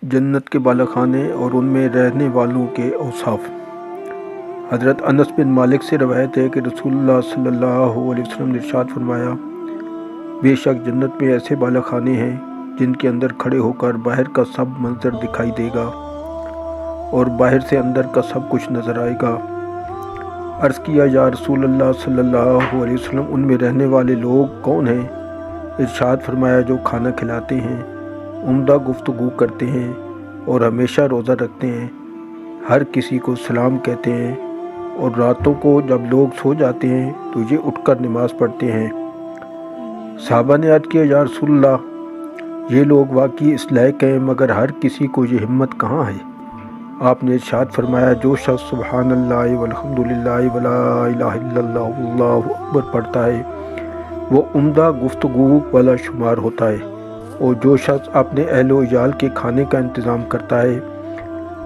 جنت کے بالا خانے اور ان میں رہنے والوں کے اوصاف۔ حضرت انس بن مالک سے روایت ہے کہ رسول اللہ صلی اللہ علیہ وسلم نے ارشاد فرمایا، بے شک جنت میں ایسے بالا خانے ہیں جن کے اندر کھڑے ہو کر باہر کا سب منظر دکھائی دے گا اور باہر سے اندر کا سب کچھ نظر آئے گا۔ عرض کیا، یا رسول اللہ صلی اللہ علیہ وسلم، ان میں رہنے والے لوگ کون ہیں؟ ارشاد فرمایا، جو کھانا کھلاتے ہیں، عمدہ گفتگو کرتے ہیں اور ہمیشہ روزہ رکھتے ہیں، ہر کسی کو سلام کہتے ہیں، اور راتوں کو جب لوگ سو جاتے ہیں تو یہ اٹھ کر نماز پڑھتے ہیں۔ صحابہ نے عرض کیا، یا رسول اللہ، یہ لوگ واقعی اس لائق ہیں، مگر ہر کسی کو یہ ہمت کہاں ہے؟ آپ نے ارشاد فرمایا، جو شخص سبحان اللہ والحمدللہ ولا الہ الا اللہ واللہ اکبر پڑھتا ہے وہ عمدہ گفتگو والا شمار ہوتا ہے، اور جو شخص اپنے اہل و عیال کے کھانے کا انتظام کرتا ہے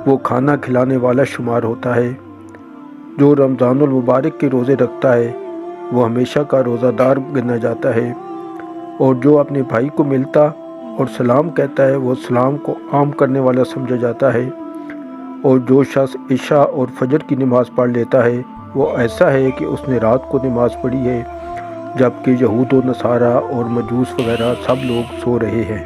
وہ کھانا کھلانے والا شمار ہوتا ہے۔ جو رمضان المبارک کے روزے رکھتا ہے وہ ہمیشہ کا روزہ دار گنا جاتا ہے، اور جو اپنے بھائی کو ملتا اور سلام کہتا ہے وہ سلام کو عام کرنے والا سمجھا جاتا ہے، اور جو شخص عشاء اور فجر کی نماز پڑھ لیتا ہے وہ ایسا ہے کہ اس نے رات کو نماز پڑھی ہے، جبکہ یہود و نصارہ اور مجوس وغیرہ سب لوگ سو رہے ہیں۔